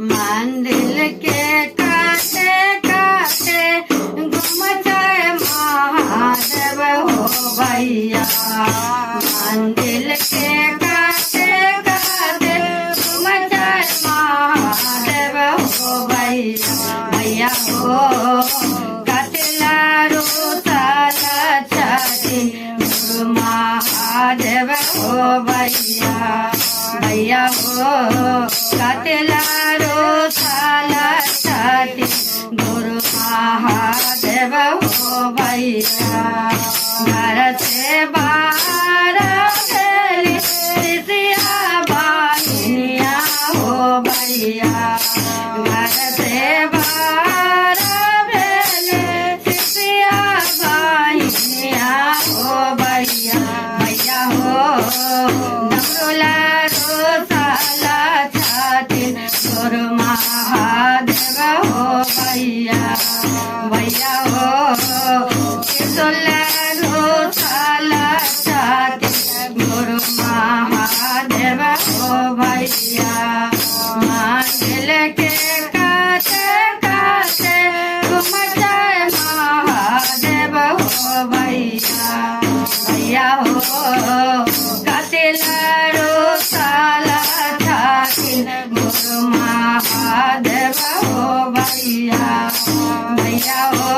मंदिर के काटे काटे घूम जाए महादेव हो भैया। मंदिर के काटे काटे घूम जाए महादेव हो भैया। भैया हो कटला रोसाला छाती गुरु महादेव हो भैया। भैया हो कटला रोसाला छाती गुरु महादेव हो भैया। घर से बाहर भेली सिसिया बानिया हो भैया। घर से बाहर भेली सिसिया बानिया हो भैया। भैया हो डमरुला रोसाला छाती गुरु महादेव हो भैया। भैया हो रोसाला छाती गुरु महादेव हो भैया। मंदिर के काटे काटे घूम जाए महादेव हो भैया। भैया हो कटला रोसाला छाती गुरु महादेव हो भैया। भैया हो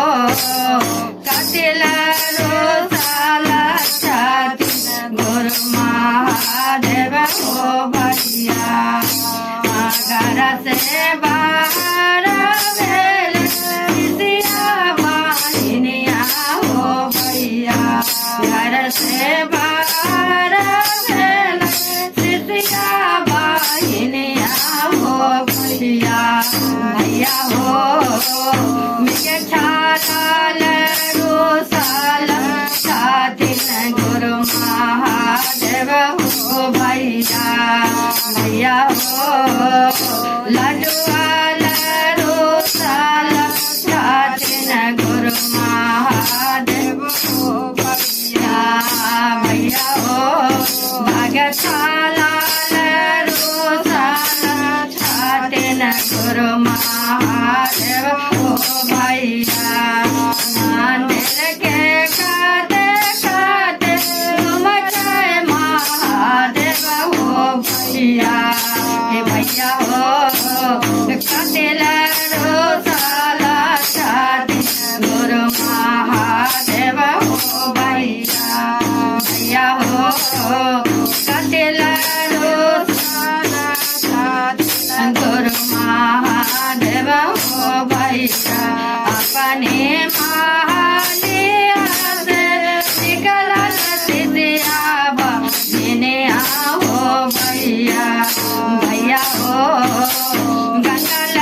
कटला रोसाला छाती गुरु महादेव हो भैया। घर से बाहर भेल सिसिया बानिया हो भैया। घर से बाहर भेल सिसिया बानिया हो भैया। भैया हो मिगे छालाल रोसाला छाती गुरु महादेव हो भैया। भैया हो लडुआल रोसाला छाती गुरु महादेव हो भैया। भैया हो भगतालाल रोसाला छाती गुरु महादेव हो भैया। मंदिर के काटे काटे घूम जाए महादेव हो भैया। भैया हो कटला रोसाला छाती गुरु महादेव हो भैया। भैया हो कटला रोसाला छाती गुरु महादेव हो भैया। अपने महालिया से निकला सिसिया बानिया हो भैया। भैया हो गंगल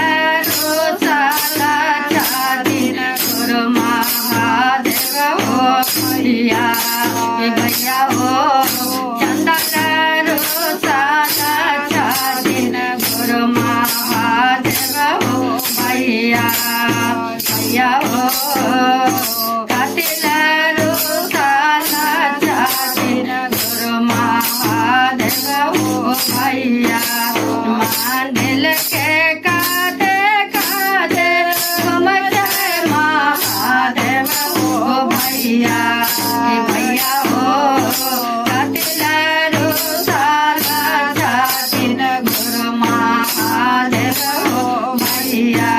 रोसाला छाती गुरु महादेव हो भैया। भैया हो चंदन रोसाला छाती गुरु महादेव हो भैया। भैया हो कटला रोसाला छाती गुरु महादेव हो भैया। मंदिर के काटे काटे घूम जाए महादेव हो भैया। भैया हो कटला रोसाला छाती गुरु महादेव हो भैया।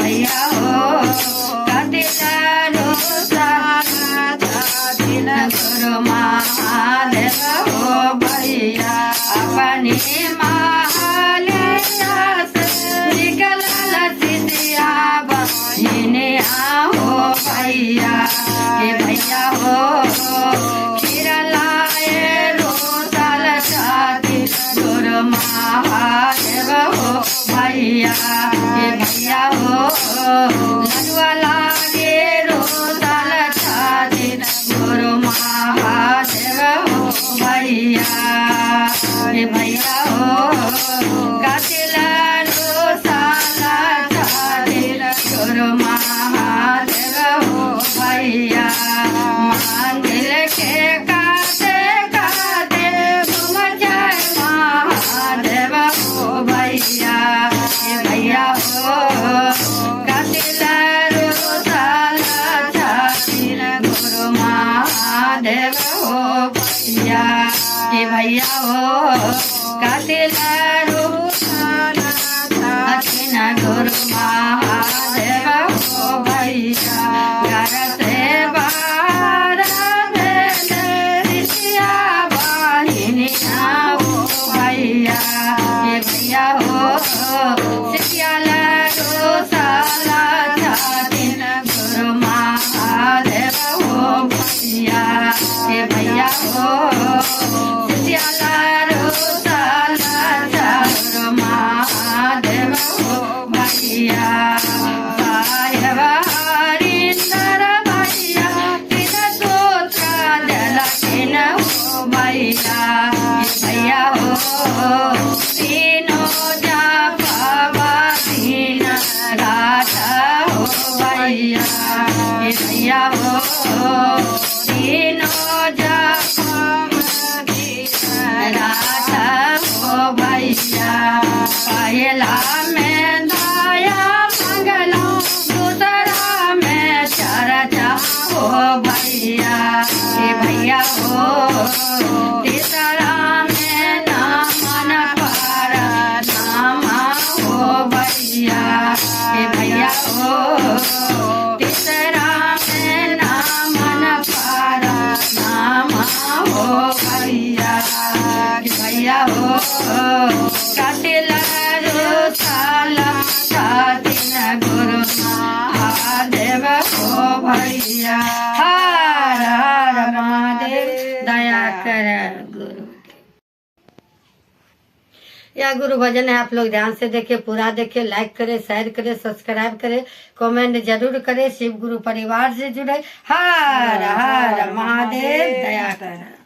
भैया हो कटला रोसाला छाती गुरु महादेव हो भैया। अपने महालिया से निकला सिसिया बानिया हो भैया। भैया हो खीरलाए रोसाला छाती गुरु महादेव हो भैया। भैया हो लडुआला रोसाला छाती गुरु महादेव हो भैया। भैया हो कटला रोसाला छाती गुरु महादेव हो भैया। मंदिर के काटे काटे घूम जाए महादेव हो भैया। हे भैया हो कातिला रोसाला छाती गुरु महादेव हो भैया हे भैया हो कातिला रोसाला छाती गुरु महादेव हो भैया घर से बाहर भैया ये भैया हो सियाला रोसाला छाती गुरु महादेव हो भैया ये भैया हो सियाला रोसाला गुरु महादेव हो भैया साहेब हरिंदर भैया तीन सूत्र जलकिन हो भैया भैया हो तीनों जापवा तीन रात हो भैया भैया हो तीनों जापवा तीन रात हो भैया पहला में दाया मंगला दूसरा में चर्चा हो भैया भैया हो तीसरा भैया हो तीसरा में नाम पारा नाम हो भैया भैया हो कातिला रोसाला छाती गुरु महादेव हो भैया हर हर महादेव दया कर गुरु। यह गुरु भजन है, आप लोग ध्यान से देखिए, पूरा देखिए, लाइक करें, शेयर करें, सब्सक्राइब करें, कमेंट जरूर करें, शिव गुरु परिवार से जुड़े। हर हर महादेव दया कर।